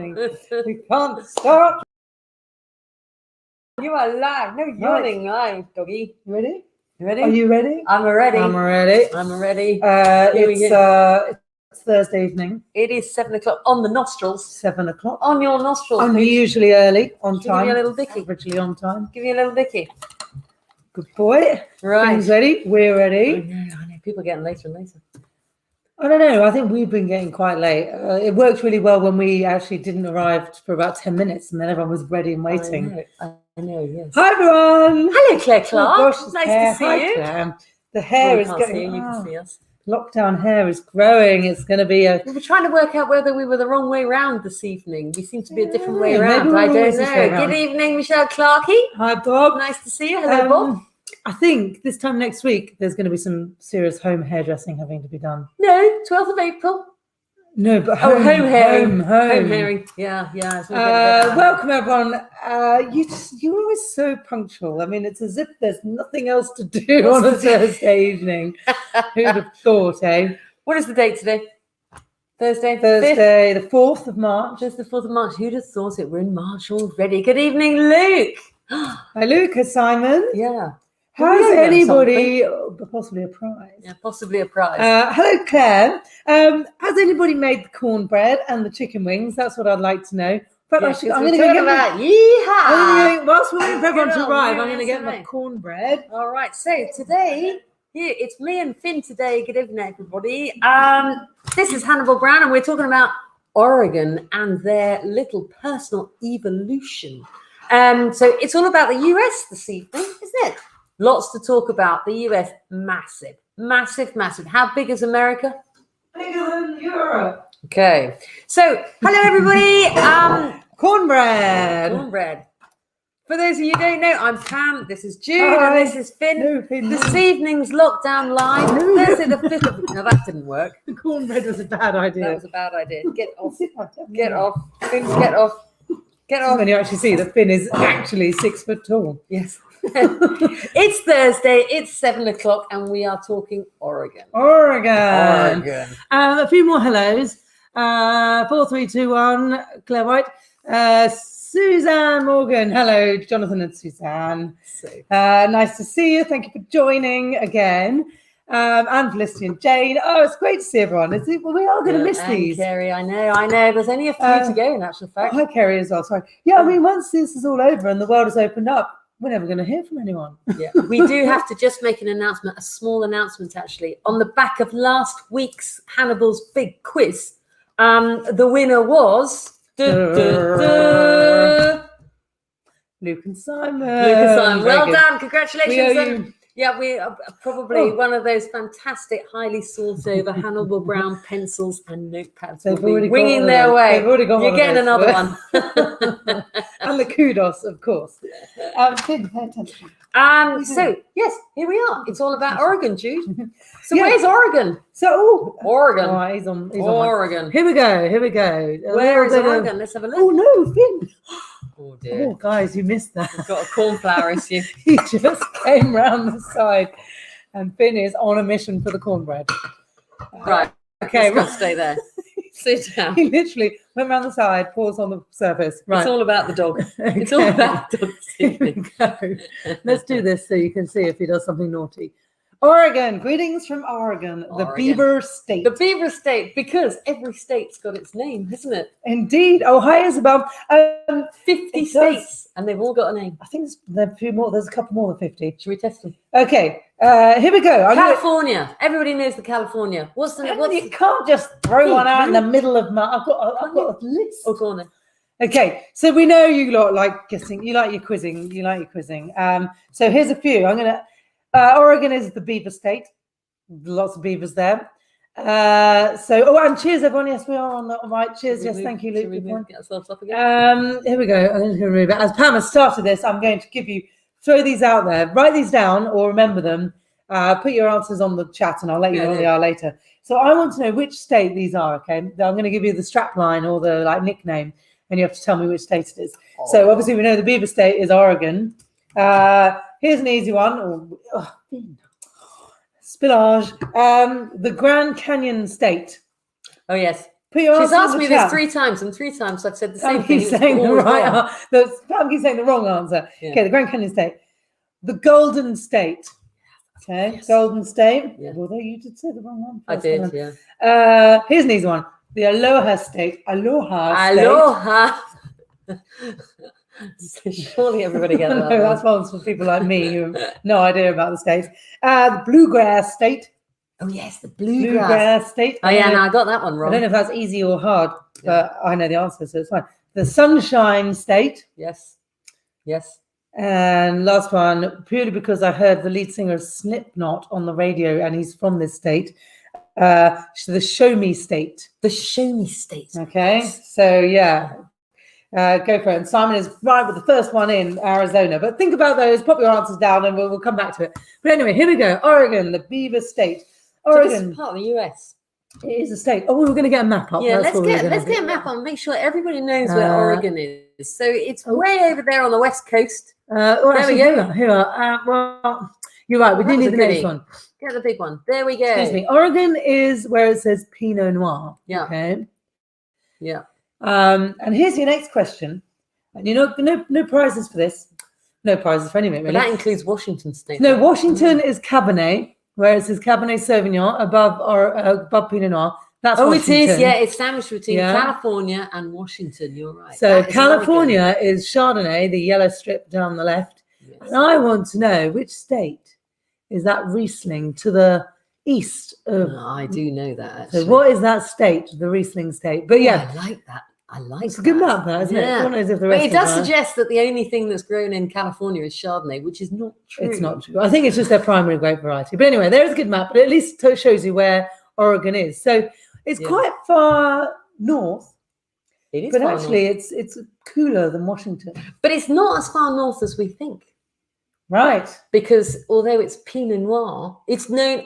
We can't start. You are live. No yawning live, doggy. You ready? You ready? Are you ready? I'm ready. I'm ready. I'm ready. It's Thursday evening. It is 7 o'clock on the nostrils. 7 o'clock. On your nostrils. I'm usually early, on time. Give you a little dicky. Averagely on time. Give you a little dicky. Good boy. Right. Things ready? We're ready. I know. People are getting later and later. I don't know. I think we've been getting quite late. It worked really well when we actually didn't arrive for about 10 minutes and then everyone was ready and waiting. I know, yes. Hi, everyone. Hello, Claire Clark. Oh, gosh, nice hair. to see Hi, you. Claire. The hair is getting... You can see us. Lockdown hair is growing. It's going to be a... We were trying to work out whether we were the wrong way round this evening. We seem to be a different way around. Maybe I don't always this way know. around. Good evening, Michelle Clarkey. Hi, Bob. Nice to see you. Hello, Bob. I think this time next week, there's going to be some serious home hairdressing having to be done. No, 12th of April. No, but home hairing. Home hairing. Yeah. Welcome, everyone. You're always so punctual. I mean, it's as if there's nothing else to do on a Thursday evening. Who'd have thought, eh? What is the date today? Thursday, the 4th of March. Just the 4th of March. Who'd have thought it? We're in March already. Good evening, Luke. Hi, Luke. Simon. Yeah. Has anybody, possibly a prize? Yeah, possibly a prize. Hello, Claire. Has anybody made the cornbread and the chicken wings? That's what I'd like to know. But actually, I'm going to go get my... Yeehaw! Whilst we're waiting for everyone to arrive, I'm going to get my cornbread. All right. So today, it's me and Finn today. Good evening, everybody. This is Hannibal Brown, and we're talking about Oregon and their little personal evolution. So it's all about the US this evening, isn't it? Lots to talk about. The US, massive. How big is America? Bigger than Europe. Okay. So, hello, everybody. Cornbread. For those of you who don't know, I'm Pam. This is Jude. Hi. And this is Finn. No, Finn. This evening's lockdown live. Thursday the 5th of... No, that didn't work. The cornbread was a bad idea. That was a bad idea. Get off. Get off. Finn, get off. Get off. When you actually see that Finn is actually 6 foot tall. Yes. It's Thursday, it's 7 o'clock, and we are talking Oregon. A few more hellos. 4, 3, 2, 1. Claire White. Suzanne Morgan. Hello, Jonathan and Suzanne. Nice to see you. Thank you for joining again. And Felicity and Jane. Oh, it's great to see everyone. We are going to miss these. Kerry, I know. There's only a few to go, in actual fact. Hi, Kerry, as well. Sorry. Yeah, I mean, once this is all over and the world has opened up, we're never going to hear from anyone. Yeah, we do have to just make an announcement, a small announcement, actually. On the back of last week's Hannibal's big quiz, the winner was... Luke and Simon. Well done. Congratulations. Yeah, we are probably one of those fantastic, highly sought-over Hannibal Brown pencils and notepads. They've already winging their way. They've already got. You're getting another one. And the kudos, of course. Pay attention. So yes, here we are. It's all about Oregon, Jude. So where's Oregon? Oregon. Oh, he's on Oregon. Here we go. Where is Oregon? Let's have a look. Oh no, Finn. Oh dear. Oh, guys, you missed that. We've got a cornflower issue. He just came round the side, and Finn is on a mission for the cornbread. Right. Okay, we'll stay there. Sit down. He literally went round the side, paws on the surface. Right. It's all about the dog. It's all about the dog. Here we go. Let's do this so you can see if he does something naughty. Oregon. Greetings from Oregon, the Beaver State. The Beaver State, because every state's got its name, isn't it? Indeed. Oh, hi, Isabel. 50 states, and they've all got a name. I think there are a few more. There's a couple more than 50. Should we test them? Okay. Here we go. California. Everybody knows the California. What's the? You can't just throw one out in the middle of my. I've got a list. Oh, go on then. Okay, so we know you lot like guessing. You like your quizzing. So here's a few. Oregon is the Beaver State. Lots of beavers there. And cheers, everyone. Yes, we are on the right. Cheers. Yes, thank you, Luke. Get ourselves up again. Here we go. I'm going to remove it. As Pam has started this, I'm going to throw these out there. Write these down or remember them. Put your answers on the chat, and I'll let you know what they are later. So I want to know which state these are. Okay, I'm going to give you the strap line or the nickname, and you have to tell me which state it is. So obviously we know the Beaver State is Oregon. Here's an easy one. Spillage. The Grand Canyon State. Oh, yes. Put your She's answer in asked the me chat. this 3 times, and 3 times I've said the Pam same thing. keeps It's saying the always right wrong. Pam keeps saying the wrong answer. Yeah. Okay, the Grand Canyon State. The Golden State. Okay, Yes. Golden State. Yeah. Although you did say the wrong one. I first, did, hang yeah. on. Here's an easy one. The Aloha State. Aloha State. Aloha. So surely everybody get that. No, that's one for people like me who have no idea about the states. The Bluegrass State. Oh yes, the bluegrass. Bluegrass State. Oh yeah, no, I got that one I wrong. don't know if that's easy or hard, but I know the answer, so it's fine. The Sunshine State. Yes. Yes. And last one, purely because I heard the lead singer of Slipknot on the radio, and he's from this state. The Show Me State. The Show Me State. Okay, so yeah, go for it. And Simon is right with the first one in Arizona. But think about those, pop your answers down, and we'll come back to it. But anyway, here we go. Oregon, the Beaver State. So this Oregon is part of the US. it is a state. Oh, we were going to get a map up. Yeah, That's let's what we were get gonna do. a map on. Make sure everybody knows where Oregon is. So it's way over there on the west coast. Well, There we actually, go. Here we are. Well, you're right. We That do was need a the goodie. next one. Get the big one. There we go. Excuse me. Oregon is where it says Pinot Noir. Yeah. Okay. Yeah. And here's your next question. And you know, no prizes for this. No prizes for anything, But really. that includes Washington State. No, Washington is Cabernet, where it says Cabernet Sauvignon above Pinot Noir. That's Oh, Washington. it is. Yeah, it's sandwiched between Yeah. California and Washington. You're right. So That is California is Chardonnay, the yellow strip down the left. Oregon. And I want to know which state is that Riesling to the east of. No, I do know that. So Actually. what is that state, the Riesling state? But yeah, I like that. I like it's a good map, that, isn't it? Yeah. God knows if the But rest it of does them are. suggest that the only thing that's grown in California is Chardonnay, which is not true. It's not true. I think it's just their primary grape variety. But anyway, there is a good map, but at least it shows you where Oregon is. So it's Yeah. quite far north, It is but far actually north. it's cooler than Washington. But it's not as far north as we think. Right. Because although it's Pinot Noir,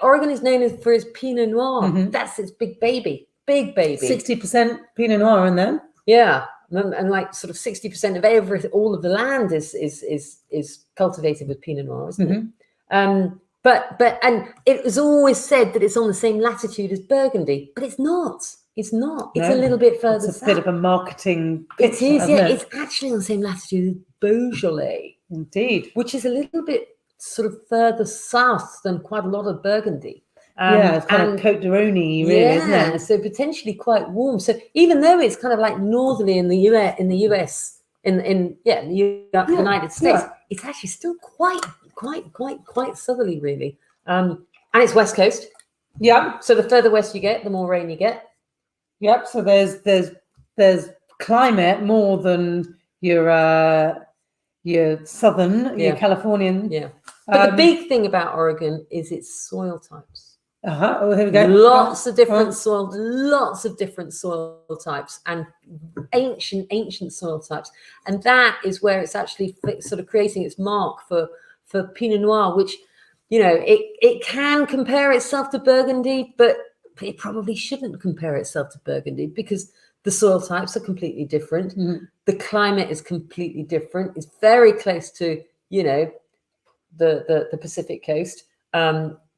Oregon is known for its Pinot Noir. Mhm. That's its big baby. Big baby. 60% Pinot Noir in there. Yeah. And like sort of 60% of all of the land is cultivated with Pinot Noir, isn't Mhm. it? But it was always said that it's on the same latitude as Burgundy, but it's not. It's not. It's No, a little bit further It's a south. bit of a marketing It picture, is, isn't yeah. it? It's actually on the same latitude as Beaujolais, Indeed. which is a little bit sort of further south than quite a lot of Burgundy. Yeah, it's kind of Côte d'Rône, really, isn't it? So potentially quite warm. So even though it's kind of like northerly in the US, in the United States, it's actually still quite southerly, really. And it's west coast. Yeah. So the further west you get, the more rain you get. Yep. So there's climate more than your southern, your Yeah. Californian. Yeah. But the big thing about Oregon is its soil types. Oh, here we go. Lots of different soil types and ancient soil types. And that is where it's actually sort of creating its mark for Pinot Noir, which, you know, it can compare itself to Burgundy, but it probably shouldn't compare itself to Burgundy because the soil types are completely different. Mhm. The climate is completely different. It's very close to, you know, the Pacific coast.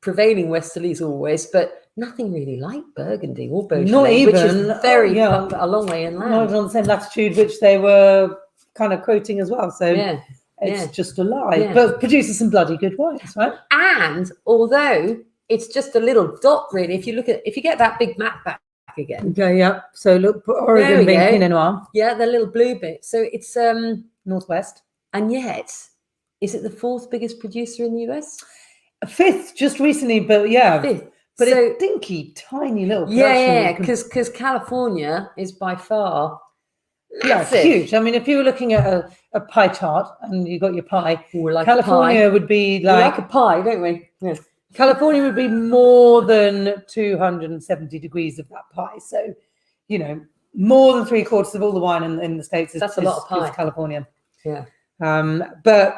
Prevailing westerlies always, but nothing really like Burgundy or Beaujolais, which is very a long way inland. Not even on the same latitude which they were kind of quoting as well. So Yeah. it's just a lie, Yeah. but produces some bloody good wines, right? And although it's just a little dot, really, if you get that big map back again, Okay, yeah. So look, There Oregon we being go. Pinot Noir, yeah, the little blue bit. So it's northwest. and yet, is it the 4th biggest producer in the US? A fifth just recently, but yeah. 5th. But so, it's dinky, tiny little yeah, production. because California is by far Yeah, it's massive. huge. I mean, if you were looking at a pie chart and you got your pie, We like California a pie. would be We like like a pie, don't we? Yeah. California would be more than 270 degrees of that pie. So, you know, more than 3/4 of all the wine in the States is, That's a lot of pie. is California. Yeah. But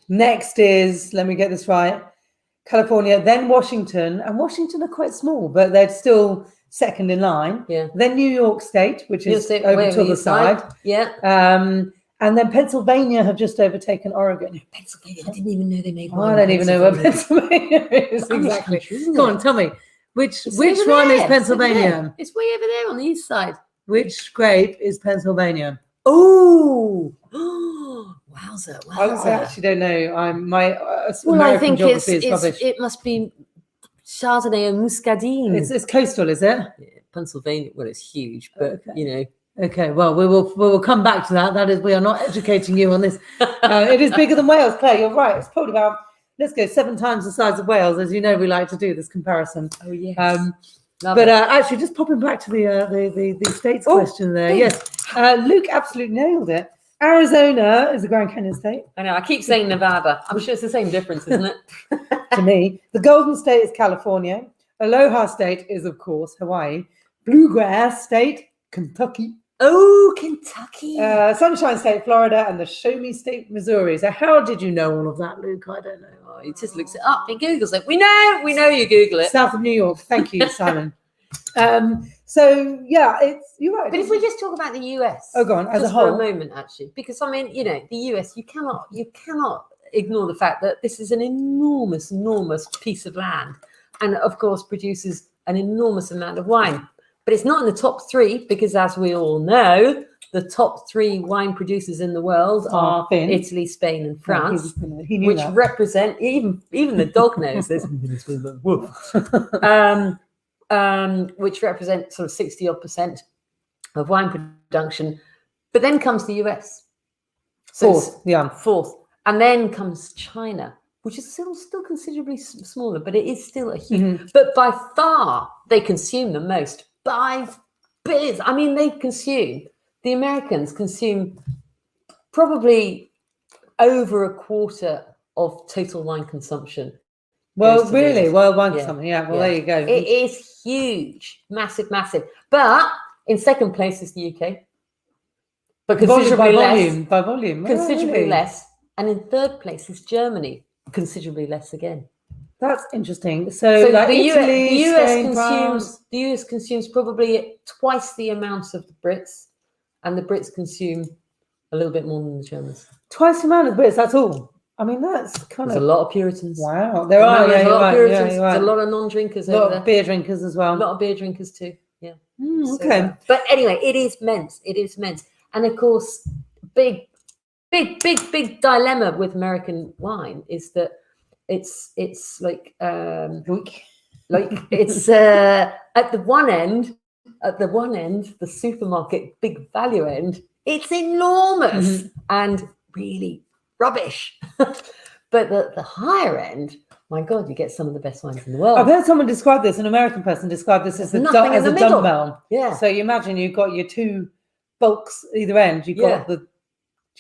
next is, let me get this right, California, then Washington, and Washington are quite small, but they're still second in line. Yeah. Then New York State, which is Way over on to the east side. side. Yeah. And then Pennsylvania have just overtaken Oregon. Pennsylvania. I didn't even know they made I wine. don't even know where Pennsylvania. Pennsylvania is Irish exactly. country, isn't Come it? on, tell me. Which It's which over one there. is It's over Pennsylvania? there. It's way over there on the east side. Which grape is Pennsylvania? Oh, wowzer, I wowzer. actually don't know. My Well, American I think geography is rubbish. it must be Chardonnay and Muscadine. It's coastal, is it? Yeah, Pennsylvania. Well, it's huge, but Okay. you know. Okay, well, we will come back to that. That is, we are not educating you on this. It is bigger than Wales, Claire. You're right. It's probably about, let's go, 7 times the size of Wales. As you know, we like to do this comparison. Oh yes. But actually, just popping back to the states question there. Yes, Luke absolutely nailed it. Arizona is a Grand Canyon state. I know. I keep saying Nevada. I'm sure it's the same difference, isn't it? To me, the Golden State is California. Aloha State is, of course, Hawaii. Bluegrass State, Kentucky. Oh, Kentucky. Sunshine State, Florida, and the Show Me State, Missouri. So how did you know all of that, Luke? I don't know. Oh, he just looks it up. He Googles it. We know you Google it. South of New York. Thank you, Simon. So yeah, you're right. But if we just talk about the US, go on, as a just whole, for a moment, actually, because I mean, you know, the US, you cannot ignore the fact that this is an enormous piece of land, and of course produces an enormous amount of wine. But it's not in the top 3 because, as we all know, the top 3 wine producers in the world are Italy, Spain, and France, which that. represent even the dog knows this. Which represent sort of 60% of wine production. But then comes the US, so fourth, and then comes China, which is still considerably smaller, but it is still a huge. But by far, they consume the most. By billions. I mean, the Americans consume probably over a quarter of total wine consumption. Well, really? Well, wine consumption. Yeah, well, there you go. It is huge, massive. But in second place is the UK. But considerably less. By volume. Considerably less. And in third place is Germany. Considerably less again. That's interesting. So like the Italy, the US consumes probably twice the amount of the Brits, and the Brits consume a little bit more than the Germans. Twice the amount of the Brits, that's all. I mean, that's There's a lot of Puritans. Wow. There are a lot of Puritans. There's a lot of non-drinkers over there. A lot of beer drinkers as well. A lot of beer drinkers too. Yeah. Okay. But anyway, it is immense. And of course, big dilemma with American wine is that it's like it's at the one end, the supermarket big value end, it's enormous and really rubbish. But the higher end, my God, you get some of the best wines in the world. I've heard someone describe this, an American person describe this as a dumbbell. Yeah. So you imagine you've got your 2 bulks either end. You've got the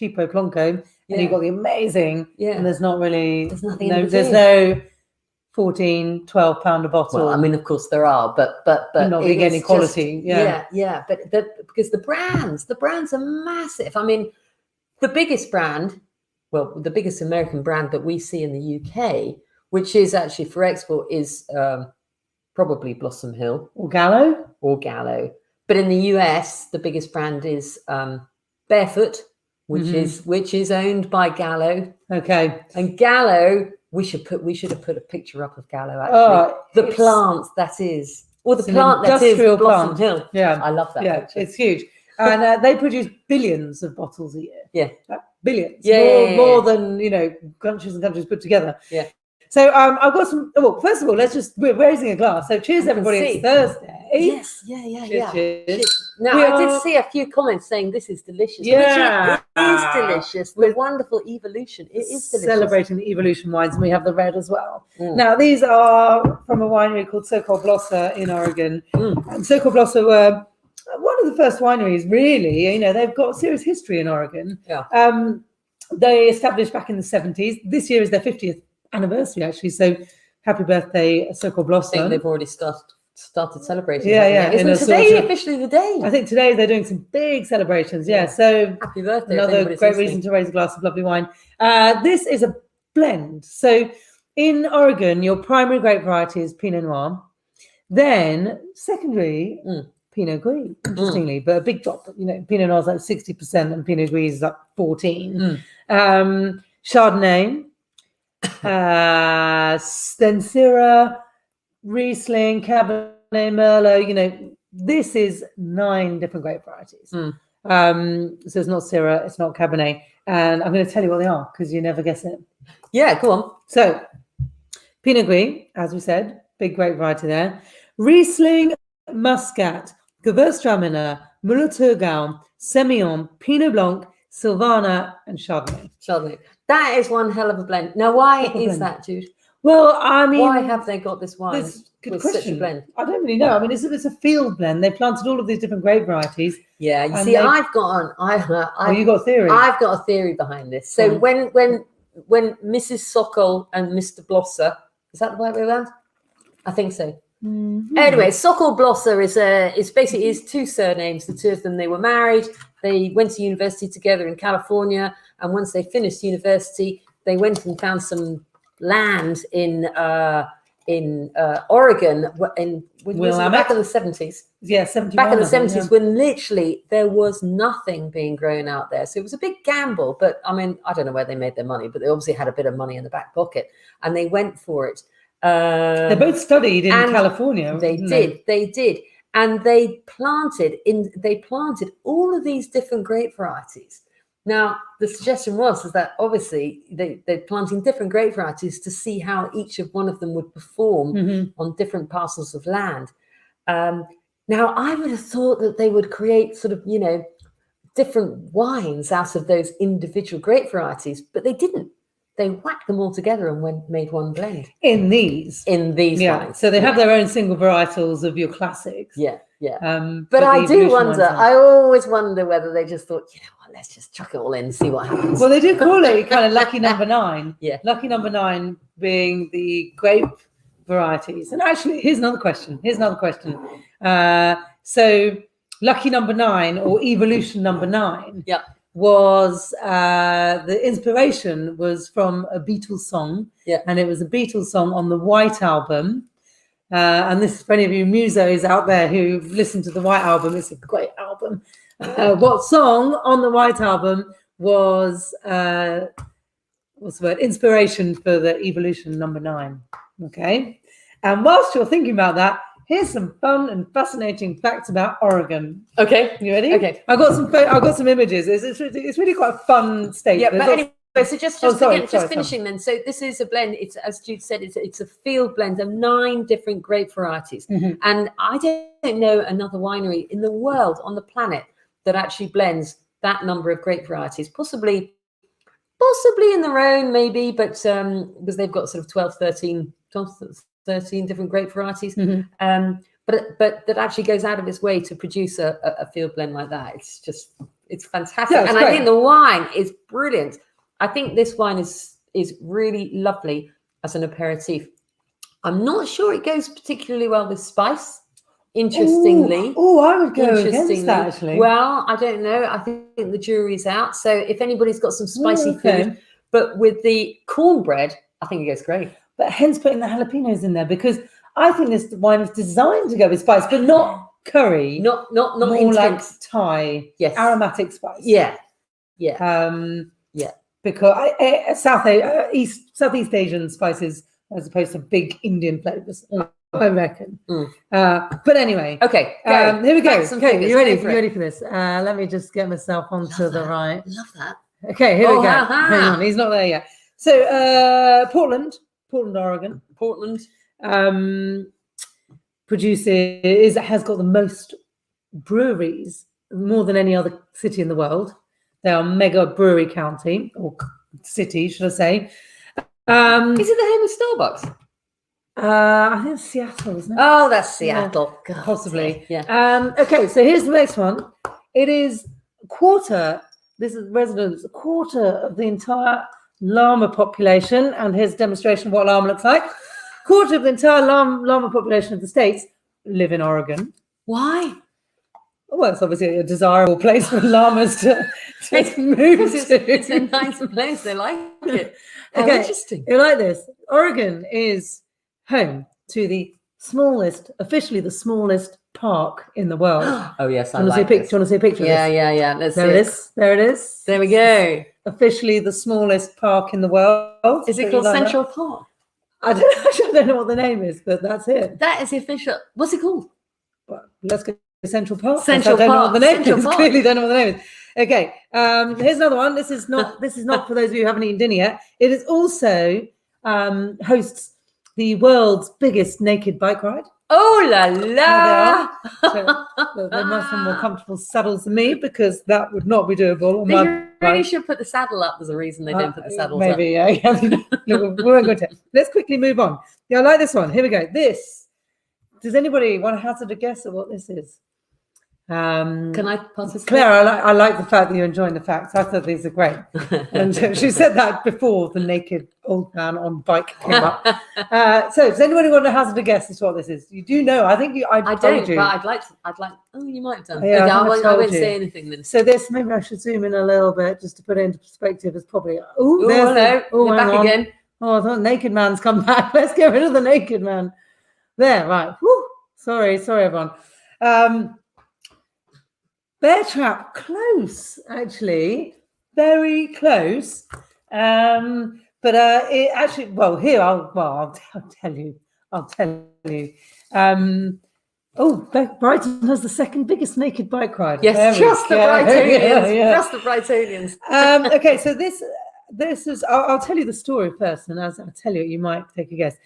cheapo plonko and you've got the amazing. Yeah. And there's nothing. There's no 14, 12 pound a bottle. Well, I mean, of course there are, but not being any quality. Yeah. But because the brands are massive. I mean, the biggest American brand that we see in the UK, which is actually for export, is probably Blossom Hill or Gallo. But in the US, the biggest brand is Barefoot, which is owned by Gallo. Okay. And Gallo, we should have put a picture up of Gallo actually. The plant that is, or the plant that is Blossom Hill. Yeah, I love that. Yeah, picture. It's huge, and they produce billions of bottles a year. Yeah, billions. More than countries and countries put together. Yeah. So I've got some. Well, first of all, we're raising a glass. So cheers, everybody! It's Thursday. Yes, cheers. Now I did see a few comments saying this is delicious. Yeah, it is delicious. The wonderful evolution. It is delicious. Celebrating the evolution wines, and we have the red as well. Now these are from a winery called Sokol Blosser in Oregon. And Sokol Blosser were one of the first wineries. Really, they've got serious history in Oregon. Yeah. They established back in the 70s. This year is their 50th anniversary, actually. So happy birthday, Sokol Blosser. I think they've already started celebrating. Yeah. Isn't today officially the day? I think today they're doing some big celebrations. Yeah. So happy birthday. Another great reason to raise a glass of lovely wine. This is a blend. So in Oregon, your primary grape variety is Pinot Noir. Then secondary, Pinot Gris, interestingly, but a big drop. Pinot Noir is like 60% and Pinot Gris is like 14%. Chardonnay, then Syrah, Riesling, Cabernet, Merlot. You know, this is 9 different grape varieties. So it's not Syrah, it's not Cabernet, and I'm going to tell you what they are because you never guess it. Yeah, go on. So, Pinot Gris, as we said, big grape variety there. Riesling, Muscat, Gewürztraminer, Müller-Thurgau, Semillon, Pinot Blanc, Sylvaner, and Chardonnay. Chardonnay. That is one hell of a blend. Now, why is that, Jude? Well, I mean, why have they got this wine good with question. such a blend? I don't really know. I mean, it's a field blend. They planted all of these different grape varieties. Yeah, you see, I've got you got a theory. I've got a theory behind this. So when Mrs. Sokol and Mr. Blosser, is that the right way around? I think so. Mm-hmm. Anyway, Sokol Blosser is basically his 2 surnames. The 2 of them, they were married. They went to university together in California, and once they finished university, they went and found some land in Oregon back in the 70s. Yeah, 71. Back in the 70s, when literally there was nothing being grown out there. So it was a big gamble. But I mean, I don't know where they made their money, but they obviously had a bit of money in the back pocket, and they went for it. They both studied in California. They did. And they planted all of these different grape varieties. Now, the suggestion was that obviously they're planting different grape varieties to see how each of one of them would perform on different parcels of land. Now, I would have thought that they would create sort of, different wines out of those individual grape varieties, but they didn't. They whacked them all together and made one blend. In these wines. So they have their own single varietals of your classics. Yeah. But I do wonder, I always wonder whether they just thought, let's just chuck it all in and see what happens. Well, they do call it kind of lucky number 9. Yeah. Lucky number 9 being the grape varieties. And actually, here's another question. So lucky number 9 or evolution number 9 was the inspiration was from a Beatles song. Yeah. And it was a Beatles song on the White Album. And this is for any of you musos out there who listen to the White Album. It's a great album. What song on the White Album was what's the word? Inspiration for the evolution number 9. Okay. And whilst you're thinking about that, here's some fun and fascinating facts about Oregon. Okay. You ready? Okay. I've got some images. It's really quite a fun state. Yeah, but anyway, so just finishing then. So this is a blend. It's, as Jude said, it's a field blend of 9 different grape varieties. And I don't know another winery in the world, on the planet, that actually blends that number of grape varieties. Possibly in their own, maybe, but because they've got sort of 12, 13 different grape varieties. But that actually goes out of its way to produce a field blend like that. It's fantastic. Yeah, and great. I think the wine is brilliant. I think this wine is really lovely as an aperitif. I'm not sure it goes particularly well with spice, interestingly. I would go against that, actually. Well, I don't know. I think the jury's out. So if anybody's got some spicy food, but with the cornbread, I think it goes great. But hence putting the jalapenos in there, because I think this wine is designed to go with spice, but not curry. Not more intense. like Thai, aromatic spice. Yeah. Because Southeast Asian spices as opposed to big Indian flavors, I reckon. But anyway, okay, here we go. Okay, you ready for this? Let me just get myself onto the right. Love that. Okay, here we go. Hang on, he's not there yet. So Portland, Oregon. Has got the most breweries, more than any other city in the world. They are mega brewery county, or city, should I say. Is it the home of Starbucks? I think it's Seattle, isn't it? Oh, that's Seattle. Yeah, possibly. Yeah. Okay, so here's the next one. It is a quarter of the entire llama population, and here's a demonstration of what llama looks like. Quarter of the entire llama population of the States live in Oregon. Why? Well, it's obviously a desirable place for llamas to move to. It's a nice place. They like it. Okay, interesting. You like this? Oregon is home to officially the smallest park in the world. Oh, yes, Do you want to see a picture of this? Yeah. There it is. There we go. Officially the smallest park in the world. Is it called Central Park? I don't know what the name is, but that's it. That is the official. What's it called? But let's go to Central Park. Central I don't know what the Park, name Central is. Park. Clearly don't know what the name is. Okay. Here's another one. This is not for those of you who haven't eaten dinner yet. It is also hosts the world's biggest naked bike ride. Oh la la! So they must have more comfortable saddles than me, because that would not be doable on They my really bike. should put the saddle up. There's a reason they didn't put the saddles up. Maybe, yeah. Look, we won't go to it. Let's quickly move on. Yeah, I like this one. Here we go. This. Does anybody want to hazard a guess at what this is? Can I participate? Claire, I like the fact that you're enjoying the facts. I thought these are great. And she said that before the naked old man on bike came up. So does anybody want to hazard a guess as to what this is? You do know. I think I don't, told you. but I'd like. Oh, you might have done. Yeah, Okay, I I won't told you. say anything then. So this, maybe I should zoom in a little bit just to put it into perspective. Is probably. Oh, Oh, there's hello. oh, You're hang back on. again. Oh, I thought naked man's come back. Let's get rid of the naked man. There, right. Whew. Sorry, everyone. Bear trap, close, actually, very close. But it actually, well, here I'll tell you. Brighton has the second biggest naked bike ride. Yes, There we trust the go. Brightonians. Yeah. Trust the Brightonians. Okay, so this is. I'll tell you the story first, and as I tell you, you might take a guess.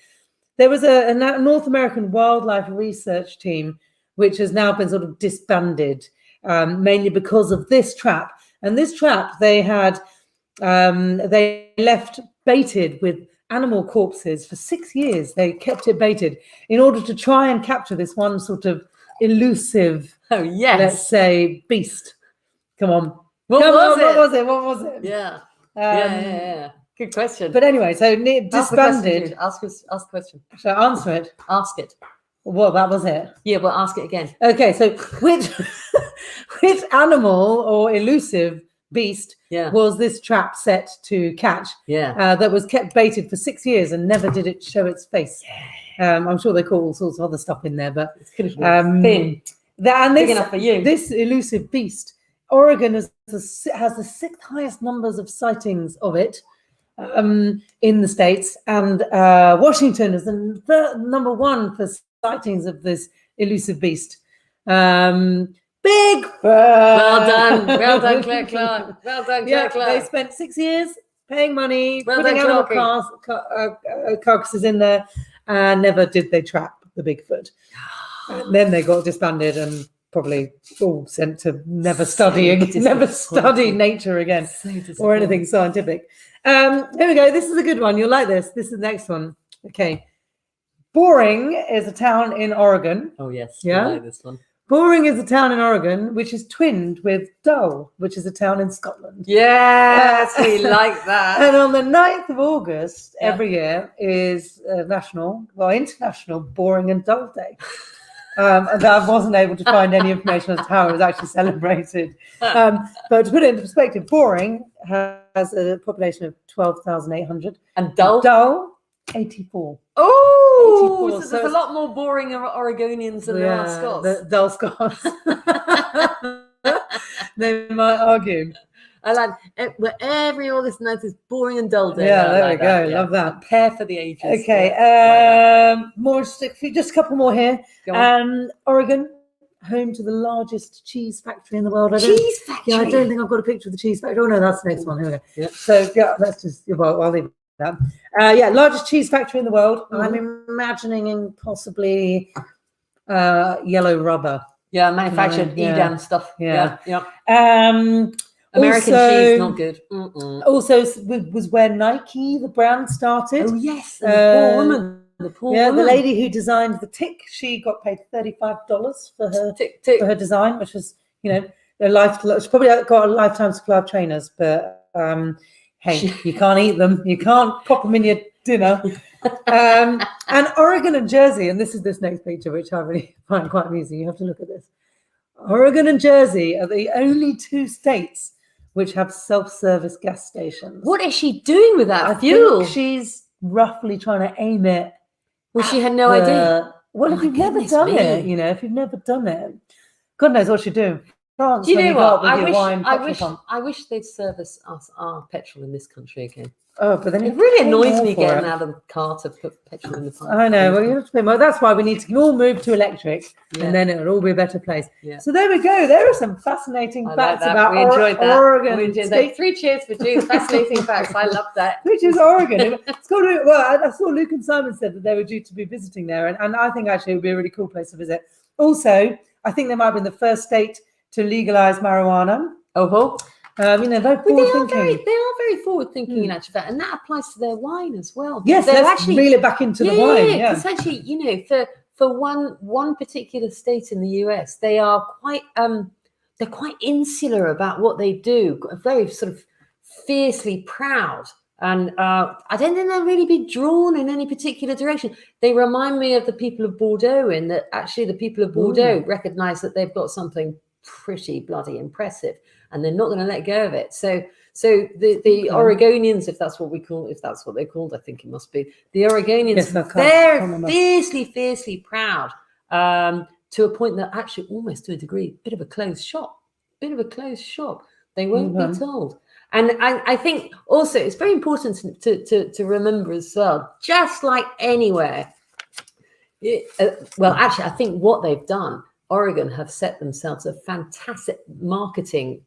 There was a North American wildlife research team which has now been sort of disbanded, mainly because of this trap. And this trap they had, they left baited with animal corpses for 6 years. They kept it baited in order to try and capture this one sort of elusive, Oh yes. let's say, beast. Come on. What was it? What was it? Yeah. Yeah. Good question. But anyway, so disbanded. Ask the question. Shall I answer it? Ask it. Well, that was it. Yeah, well, ask it again. Okay, so which animal or elusive beast was this trap set to catch? Yeah. That was kept baited for 6 years and never did it show its face. I'm sure they caught all sorts of other stuff in there, but Thin. Big enough for you. This elusive beast, Oregon has the sixth highest numbers of sightings of it in the States, and Washington is the number one for sightings of this elusive beast. Big Well done, Claire Clark. Well done, Claire Clark. They spent 6 years paying money, Well putting done, animal carcasses in there, and never did they trap the Bigfoot. And then they got disbanded and probably all sent to never study nature again, or anything scientific. Here we go. This is a good one. You'll like this. This is the next one. Okay. Boring is a town in Oregon. Oh yes. Yeah. I like this one. Boring is a town in Oregon, which is twinned with Dull, which is a town in Scotland. Yes, we like that. And on the 9th of August every year is International Boring and Dull Day. And I wasn't able to find any information as to how it was actually celebrated. But to put it into perspective, Boring has a population of 12,800. And Dull? Dull, 84. Oh, 84, so there's a lot more boring Oregonians than there are Scots. The Dull Scots. They might argue. I like every August 9th is boring and dull day. Yeah, there we go. Love that. Prepare for the ages. Okay. Just a couple more here. Go on. Oregon, home to the largest cheese factory in the world. Cheese factory. Yeah, I don't think I've got a picture of the cheese factory. Oh no, that's the next one. Here we go. Yeah. So let's just. Well, I'll leave that. Largest cheese factory in the world. Mm-hmm. I'm imagining in possibly yellow rubber. Yeah, manufactured Edam stuff. Yeah. American cheese, not good. Also, was where Nike, the brand, started. Oh yes, and the poor woman. The lady who designed the tick, she got paid $35 for her tick. For her design, which was, a life. She probably got a lifetime supply of trainers, but hey, you can't eat them. You can't pop them in your dinner. And Oregon and Jersey, and this is this next picture, which I really find quite amusing. You have to look at this. Oregon and Jersey are the only two states which have self-service gas stations. What is she doing with that I fuel? think she's roughly trying to aim it. Well, she had no idea. Well, if you've never done it, if you've never done it, God knows what she's doing. France Do you when know you got what? with your wine petrol pump. I wish they'd service us our petrol in this country again. Oh, but then It you really pay annoys more me for getting it. out of the car to put petrol in the pump. I know. Well, you have to pay more. That's why we need to all move to electric, Yeah. and then it'll all be a better place. Yeah. So there we go. There are some fascinating I like facts that. about We enjoyed that. Oregon. We enjoyed State, that. 3 cheers for Jude's fascinating facts. I love that. which is Oregon. It's got to, well, I saw Luke and Simon said that they were due to be visiting there, and I think actually it would be a really cool place to visit. Also, I think they might have been the first state to legalize marijuana. Oh, Very they forward are thinking. very forward thinking in actual fact, and that applies to their wine as well. Yes, They're let's reel it back into the wine. Yeah, because actually, for one particular state in the US, they are quite they're quite insular about what they do, very sort of fiercely proud. And I don't think they'll really be drawn in any particular direction. They remind me of the people of Bordeaux, in that actually the people of Bordeaux recognize that they've got something pretty bloody impressive, and they're not going to let go of it. So the Oregonians, if that's what they're called, I think it must be the Oregonians. Yes, they're fiercely proud, to a point that actually almost to a degree, bit of a closed shop. They won't be told. And I think also it's very important to remember as well, just like anywhere. Actually, I think what they've done, Oregon have set themselves a fantastic marketing.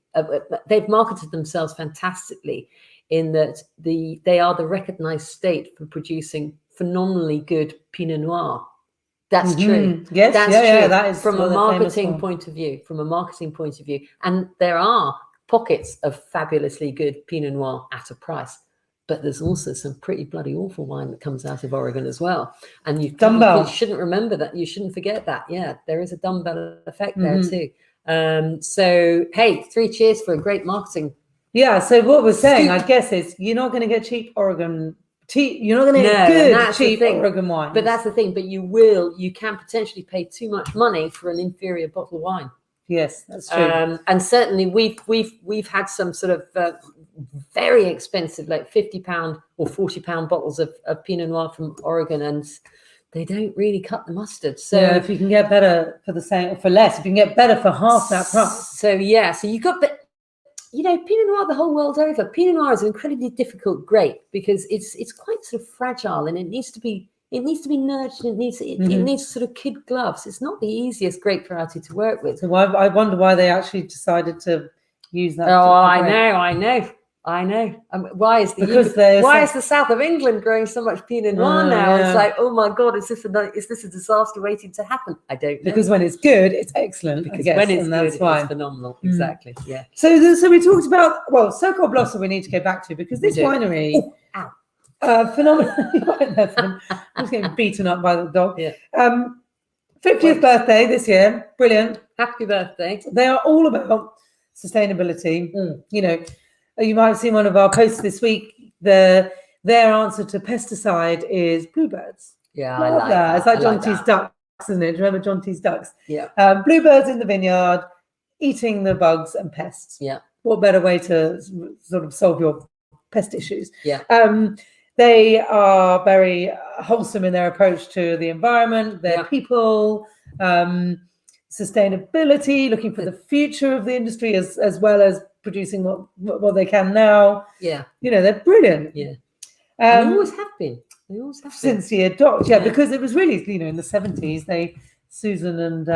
They've marketed themselves fantastically in that they are the recognized state for producing phenomenally good Pinot Noir. That's true. Yes, that's true. true. That is From a marketing point of view, and there are pockets of fabulously good Pinot Noir at a price. But there's also some pretty bloody awful wine that comes out of Oregon as well. And you shouldn't remember that. You shouldn't forget that. Yeah, there is a dumbbell effect there too. So, hey, 3 cheers for a great marketing. Yeah, so what we're saying, I guess, is you're not going to get cheap Oregon tea. You're not going to get good, cheap Oregon wine. But that's the thing. But you can potentially pay too much money for an inferior bottle of wine. Yes, that's true. And certainly we've had some sort of very expensive, like £50 or £40 bottles of Pinot Noir from Oregon, and they don't really cut the mustard. So if you can get better for less, if you can get better for half that price. So you got, but Pinot Noir the whole world over. Pinot Noir is an incredibly difficult grape because it's quite sort of fragile, and it needs to be nurtured. It needs sort of kid gloves. It's not the easiest grape variety to work with. So I wonder why they actually decided to use that. Oh, I know. Why is the south of England growing so much Pinot Noir now? Yeah. It's like, oh my God, is this a disaster waiting to happen? I don't know. Because when it's good, it's excellent. Because when it's good, it's phenomenal. Exactly. Yeah. So we talked about so-called Blossom. We need to go back to because this winery. Phenomenal. I'm just getting beaten up by the dog. Yeah. 50th birthday this year. Brilliant. Happy birthday. They are all about sustainability. You might have seen one of our posts this week. Their answer to pesticide is bluebirds. Yeah, I like that. It's like John T's ducks, isn't it? Do you remember John T's ducks? Yeah. Bluebirds in the vineyard, eating the bugs and pests. Yeah. What better way to sort of solve your pest issues? Yeah. They are very wholesome in their approach to the environment, their people, sustainability, looking for the future of the industry as well as producing what they can now. Yeah. They're brilliant. Yeah. They always have been. Since the adopt. Yeah, because it was really, in the 70s, Susan and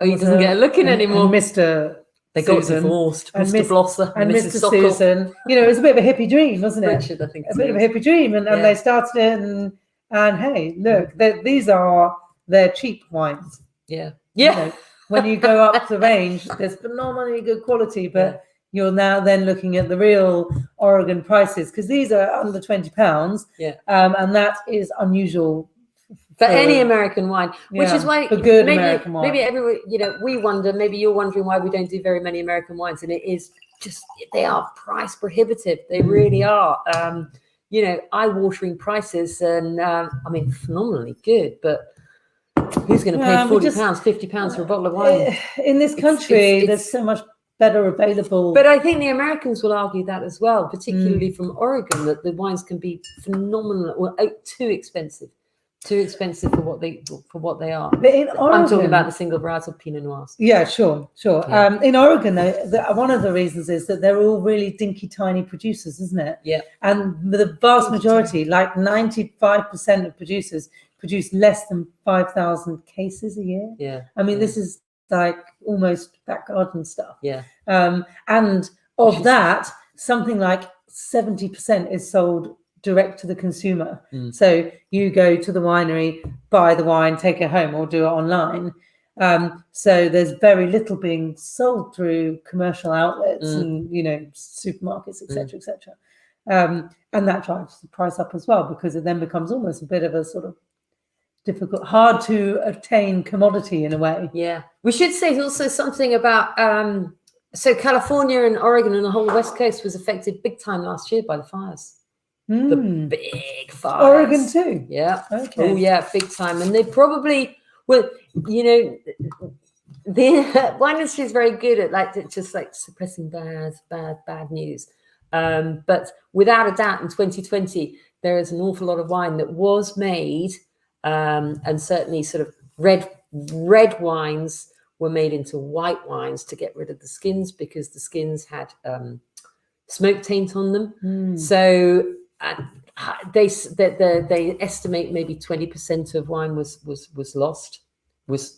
he doesn't get a look in anymore. Mr. They got divorced, Mr. Blosser and Mrs. Mr. Susan. It was a bit of a hippie dream, wasn't it? Richard, I think. A bit of a hippie dream, and they started it, and hey, look, these are their cheap wines. Yeah, yeah. When you go up the range, there's phenomenally good quality, but you're now then looking at the real Oregon prices because these are under £20. Yeah, and that is unusual. For any American wine, which is why American wine. Maybe everyone, we wonder, maybe you're wondering why we don't do very many American wines, and it is just, they are price prohibitive. They really are. Eye-watering prices, and phenomenally good, but who's going to pay £40, £50 for a bottle of wine? In this country, there's so much better available. But I think the Americans will argue that as well, particularly from Oregon, that the wines can be phenomenal or too expensive. Too expensive for what they are. But in Oregon, I'm talking about the single varietal Pinot Noirs. Yeah, sure. Yeah. In Oregon, though, one of the reasons is that they're all really dinky, tiny producers, isn't it? Yeah. And the vast majority, like 95% of producers, produce less than 5,000 cases a year. Yeah. I mean, this is like almost back garden stuff. Yeah. And of that, something like 70% is sold direct to the consumer. So you go to the winery, buy the wine, take it home, or do it online. So there's very little being sold through commercial outlets and supermarkets, etc., etc. And that drives the price up as well, because it then becomes almost a bit of a sort of difficult, hard to obtain commodity in a way. Yeah, we should say also something about so California and Oregon and the whole West Coast was affected big time last year by the fires. The big fires. Oregon too. Yeah. Okay. Oh yeah, big time. And they probably well, the wine industry is very good at just suppressing bad news. But without a doubt, in 2020, there is an awful lot of wine that was made, and certainly sort of red wines were made into white wines to get rid of the skins, because the skins had smoke taint on them. So they estimate maybe 20% of wine was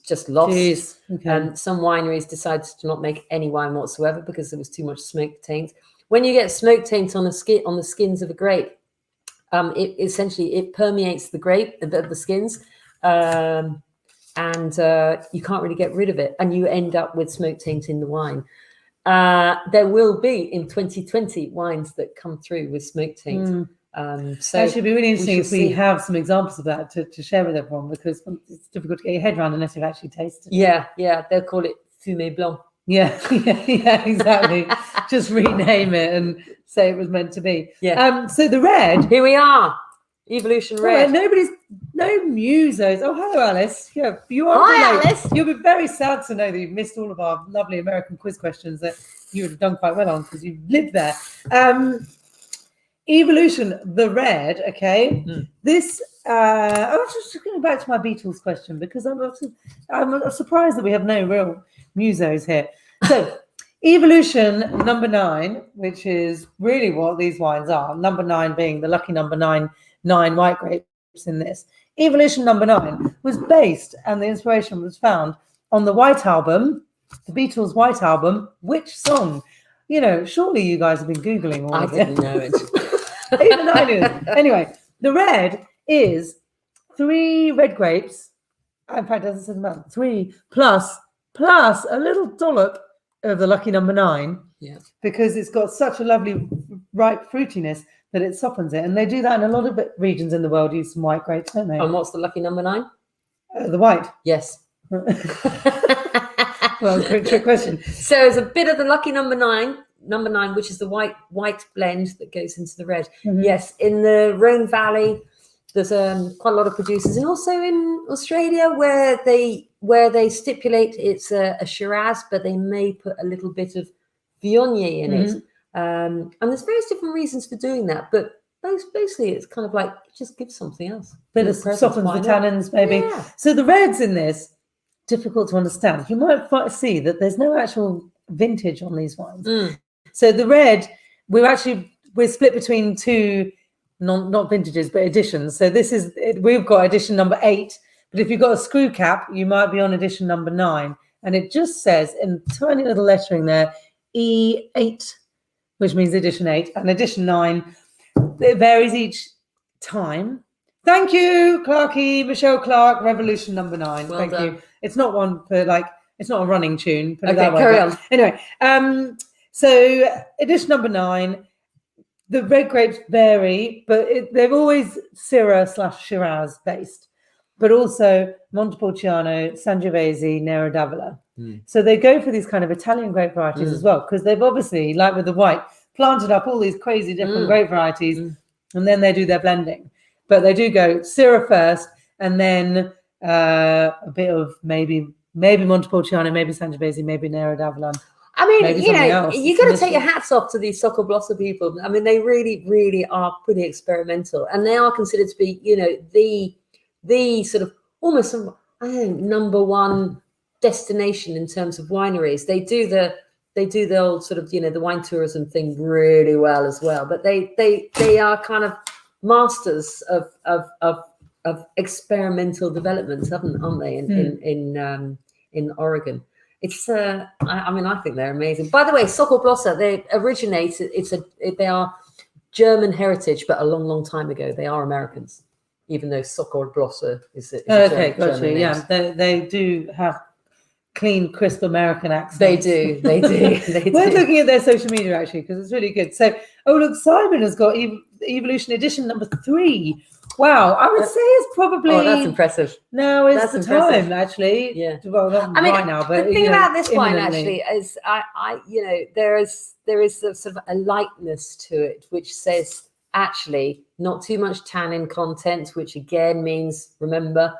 just lost. Jeez. Okay. Some wineries decided to not make any wine whatsoever because there was too much smoke taint. When you get smoke taint on the skins of a grape, it permeates the grape, the skins, and you can't really get rid of it, and you end up with smoke taint in the wine. There will be in 2020 wines that come through with smoke taint. So it should be really interesting if we see. have some examples of that to share with everyone, because it's difficult to get your head around unless you've actually tasted it. Yeah, they'll call it fumé blanc. Yeah, exactly. Just rename it and say it was meant to be. Yeah. So the red. Here we are. Evolution Red. No musos. Oh, hello, Alice. Yeah, you are. Hi, Alice. You'll be very sad to know that you've missed all of our lovely American quiz questions that you would have done quite well on because you lived there. Evolution, the red. Okay. This. I was just going back to my Beatles question, because I'm surprised that we have no real musos here. So, Evolution number 9, which is really what these wines are. Number 9 being the lucky number 9 white grapes in this. Evolution number 9 was based, and the inspiration was found on the White Album, the Beatles' White Album. Which song? Surely you guys have been Googling all of it. I didn't know it. Even I knew it. Anyway, the red is 3 red grapes. In fact, it doesn't say the amount. 3 plus a little dollop of the lucky number 9. Yeah. Because it's got such a lovely ripe fruitiness that it softens it. And they do that in a lot of regions in the world, use some white grapes, don't they? And what's the lucky number 9? The white. Yes. Well, trick question. So there's a bit of the lucky number 9, which is the white blend that goes into the red. Yes, in the Rhone Valley, there's quite a lot of producers, and also in Australia where they stipulate it's a Shiraz, but they may put a little bit of Viognier in it. And there's various different reasons for doing that, but basically it's kind of like it just gives something else. Bit of softens the tannins, maybe. Yeah. So the reds in this, difficult to understand. You might see that there's no actual vintage on these wines. So the red, we're split between 2 not vintages but editions. So we've got edition number 8, but if you've got a screw cap, you might be on edition number 9, and it just says in tiny little lettering there E8, which means edition 8, and edition 9. It varies each time. Thank you, Michelle Clark, Revolution number 9. Well Thank done. you. It's not one for it's not a running tune. Put it Okay, that way. carry on. Anyway, so edition number 9, the red grapes vary, but they're always Syrah/Shiraz based, but also Montepulciano, Sangiovese, Nero d'Avola. So they go for these kind of Italian grape varieties as well, because they've obviously, like with the white, planted up all these crazy different grape varieties, and then they do their blending. But they do go Syrah first, and then a bit of maybe Montepulciano, maybe Sangiovese, maybe Nero d'Avola. I mean, you got to take your hats off to these Soccer Blossom people. I mean, they really, really are pretty experimental, and they are considered to be, the sort of almost, I think, number one destination in terms of wineries. They do the old sort of, the wine tourism thing really well as well. But they are kind of masters of experimental development, aren't they? In Oregon. It's I think they're amazing. By the way, Sokol-Blossa, they are German heritage, but a long time ago. They are Americans, even though Sokol-Blossa is okay, German gotcha. name. Yeah, they do have clean, crisp American accents. They do. We're looking at their social media actually because it's really good. So, look, Simon has got Evolution Edition number 3. Wow, I would say it's probably. Oh, that's impressive. Now is That's the impressive. time, actually. Yeah. Well, not right now, but the thing about this wine imminently. actually is, there is a sort of a lightness to it, which says actually not too much tannin content, which again means, remember,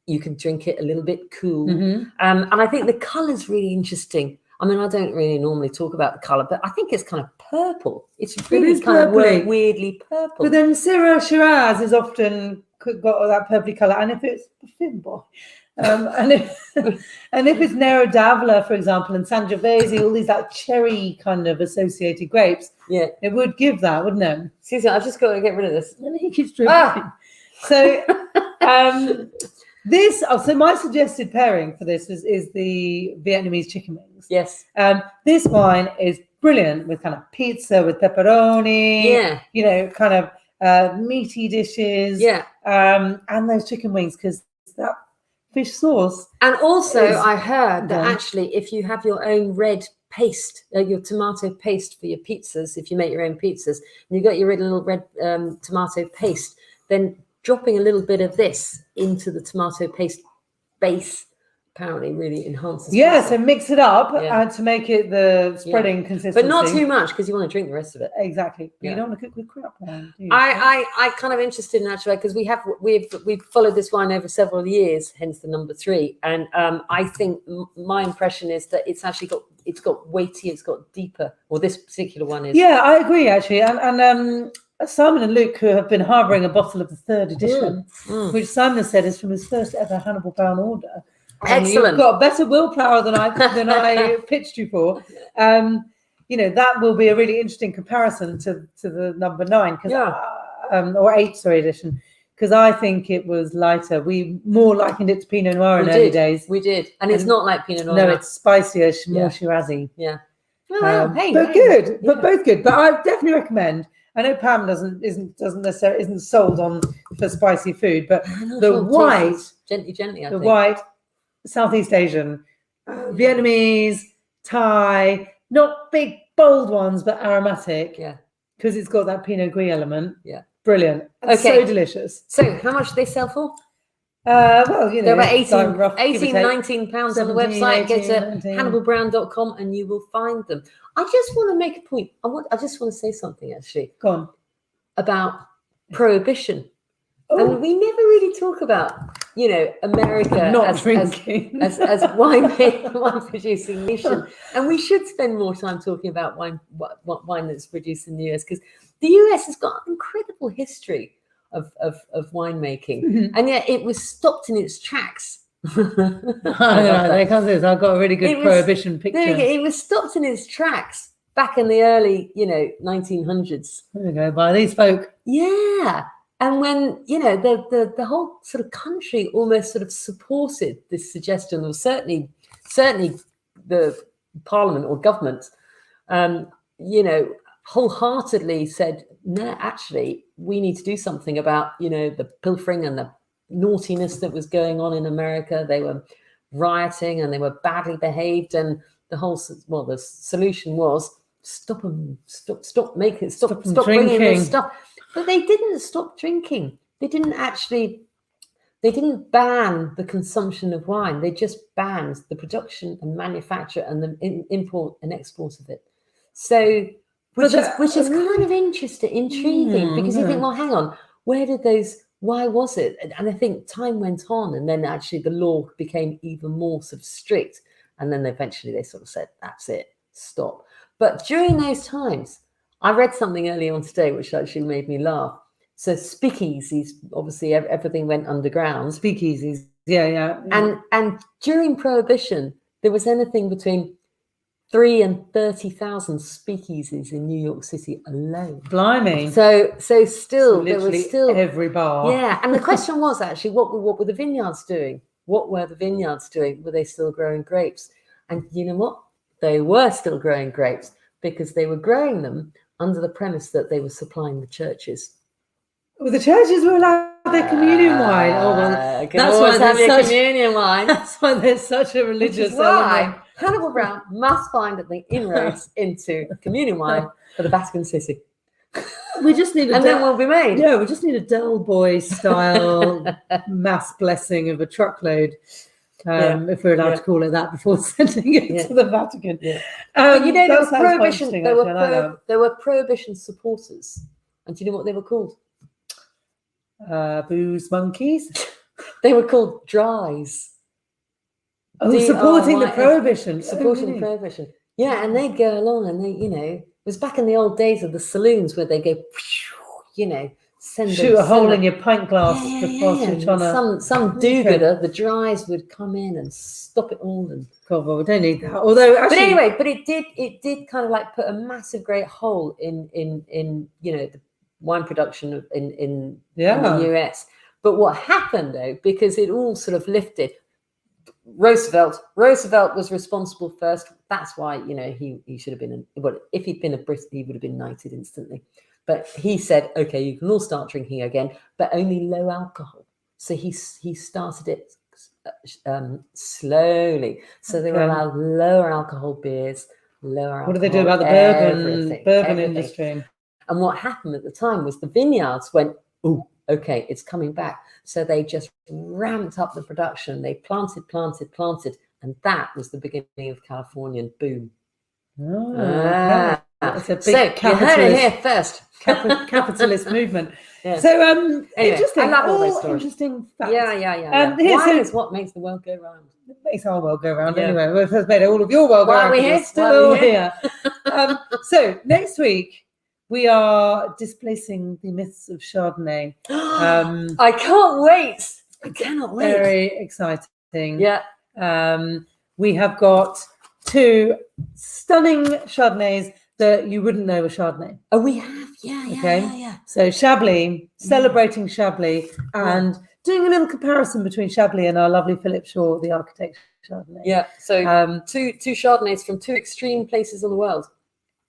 you can drink it a little bit cool. Mm-hmm. And I think the colour's really interesting. I mean, I don't really normally talk about the colour, but I think it's kind of purple. It's really is kind purpley. of weirdly purple. But then Syrah Shiraz is often got that purpley colour, and if it's and if it's Nero d'Avola, for example, and Sangiovese, all these like cherry kind of associated grapes, it would give that, wouldn't it? Excuse me, I've just got to get rid of this. And he keeps drinking. So, so my suggested pairing for this is the Vietnamese chicken wings. Yes. This wine is brilliant with kind of pizza with pepperoni. Yeah. Kind of meaty dishes. Yeah. And those chicken wings, because that fish sauce. And also, I heard that actually, if you have your own red paste, your tomato paste for your pizzas, if you make your own pizzas, and you've got your little red tomato paste, then dropping a little bit of this into the tomato paste base apparently really enhances. Yeah, so mix it up to make it the spreading consistency. But not too much, because you want to drink the rest of it. Exactly. But you don't want to cook with crap wine, do you? I kind of interested in actually, because we've followed this wine over several years, hence the number 3. And I think my impression is that it's actually got weightier, it's got deeper, or this particular one is. Yeah, I agree actually. And Simon and Luke, who have been harbouring a bottle of the 3rd edition, which Simon has said is from his first ever Hannibal Brown order. Excellent. You've got better willpower than I pitched you for. That will be a really interesting comparison to the number 9, or 8, edition, because I think it was lighter. We more likened it to Pinot Noir in early days. We did, and it's not like Pinot Noir. No, it's spicier, more Shirazi. Yeah. Good, but both good. But I definitely recommend. I know Pam isn't sold on for spicy food, but the white, gently, I think. White, Southeast Asian, Vietnamese, Thai, not big bold ones, but aromatic. Yeah, because it's got that Pinot Gris element. Yeah, brilliant. It's so delicious. So, how much do they sell for? They're about 18, 19 pounds on the website. Go to HannibalBrown.com and you will find them. I just want to make a point. I just want to say something actually. Go on. About Prohibition. And we never really talk about, America not as drinking as wine producing nation. And we should spend more time talking about wine that's produced in the US, because the US has got an incredible history of winemaking, and yet it was stopped in its tracks. I've got a really good Prohibition picture. It was stopped in its tracks back in the early, 1900s. There we go, by these folk. Yeah. And when, the whole sort of country almost sort of supported this suggestion, or certainly the Parliament or government, wholeheartedly said, no, actually, we need to do something about, the pilfering and the naughtiness that was going on in America. They were rioting and they were badly behaved. And the solution was stop bringing this stuff. But they didn't stop drinking. They didn't ban the consumption of wine. They just banned the production and manufacture and the import and export of it. So, which is kind of intriguing, because you think, well, hang on, why was it? And I think time went on, and then actually the law became even more sort of strict. And then eventually they sort of said, that's it, stop. But during those times, I read something early on today which actually made me laugh. So speakeasies, obviously everything went underground. Speakeasies. Yeah. And during Prohibition, there was anything between 3,000 and 30,000 speakeasies in New York City alone. Blimey. So still there was still every bar. Yeah, and the question was actually what were the vineyards doing? What were the vineyards doing? Were they still growing grapes? And you know what? They were still growing grapes because they were growing them under the premise that they were supplying the churches. Well, the churches were allowed their communion wine. Oh well, that's why there's such communion wine. That's why there's such a religious element. Hannibal Brown must find the inroads into communion wine for the Vatican City. We just need, and then we'll be made. Yeah, we just need a Del Boy style mass blessing of a truckload, if we're allowed to call it that, before sending it to the Vatican. Yeah. But you know, there was Prohibition. There were Prohibition supporters, and do you know what they were called? Booze monkeys. They were called Dries. Oh, supporting the Prohibition. Supporting Prohibition. Yeah, and they'd go along and they, it was back in the old days of the saloons where they go, shoot a hole in your pint glass before you're trying to... Some do-gooder, the Dries would come in and stop it all. And God, well, we don't need that. Although, actually... But anyway, it did kind of like put a massive great hole in the wine production in the US. But what happened though, because it all sort of lifted, Roosevelt was responsible first. That's why he should have been. If he'd been a Brit, he would have been knighted instantly. But he said, okay, you can all start drinking again, but only low alcohol. So he started it slowly. So they were allowed lower alcohol beers, lower alcohol. What do they do about the bourbon industry? And what happened at the time was the vineyards went, oh, okay, it's coming back. So they just ramped up the production. They planted. And that was the beginning of Californian boom. It's a big you heard it here first. Capitalist movement. Yeah. So anyway, interesting. I love all those stories. Interesting facts. Yeah. Wine is what makes the world go round. It makes our world go round anyway. We've made all of your world go round. Why are we here? Still here. So next week, we are displacing the myths of Chardonnay. I can't wait. I cannot wait. Very exciting. Yeah. We have got 2 stunning Chardonnays that you wouldn't know were Chardonnay. Oh, we have. Yeah. So Chablis, celebrating Chablis, and doing a little comparison between Chablis and our lovely Philip Shaw, the architect Chardonnay. Yeah. So 2 Chardonnays from 2 extreme places in the world.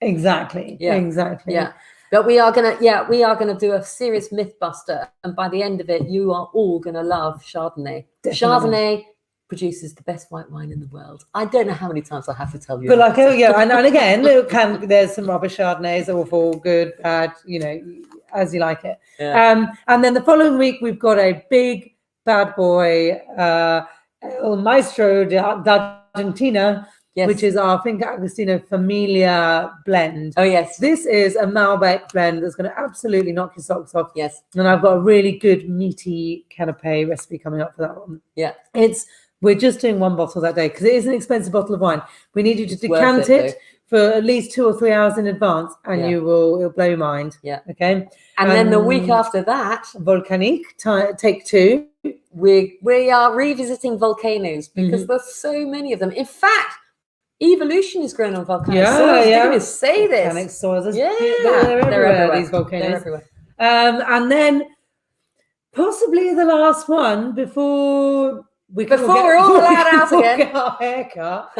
Exactly. Yeah. But we are gonna do a serious myth buster, and by the end of it, you are all gonna love Chardonnay. Definitely. Chardonnay produces the best white wine in the world. I don't know how many times I have to tell you. But and again, there's some rubbish Chardonnays, awful, good, bad, as you like it. Yeah. And then the following week, we've got a big bad boy, El Maestro d'Argentina. Yes. Which is our Finca Agostino Familia blend. Oh, yes. This is a Malbec blend that's going to absolutely knock your socks off. Yes. And I've got a really good meaty canapé recipe coming up for that one. Yeah. We're just doing 1 bottle that day because it is an expensive bottle of wine. We need you to decant it for at least 2 or 3 hours in advance, and it'll blow your mind. Yeah. Okay. And then the week after that, Volcanique, take 2. We are revisiting volcanoes because there's so many of them. In fact, evolution is grown on volcanic soils. Didn't even say this. Volcanic soils. They're everywhere. These volcanoes. They're everywhere. And then possibly the last one before we're all allowed out again. Get our haircut.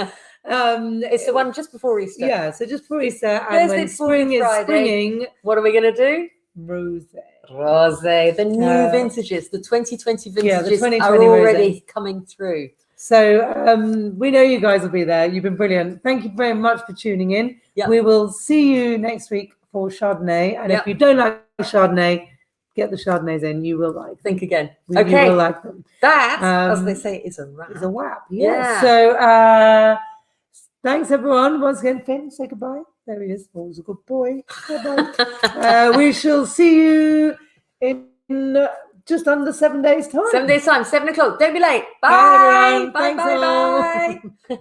It's the one just before Easter. Yeah, so just before Easter, and when spring is springing, what are we going to do? Rosé. The new vintages, the 2020 vintages the 2020 are already coming through. So we know you guys will be there. You've been brilliant. Thank you very much for tuning in. Yep. We will see you next week for Chardonnay. And if you don't like Chardonnay, get the Chardonnays in. You will like them. Think again. You will like them. That, as they say, is a wrap. It's a wrap. Yeah. So thanks, everyone. Once again, Finn, say goodbye. There he is. Always a good boy. Bye-bye. We shall see you in just under 7 days' time. 7 days' time, 7 o'clock. Don't be late. Bye, everyone. Bye. Thanks, Bye.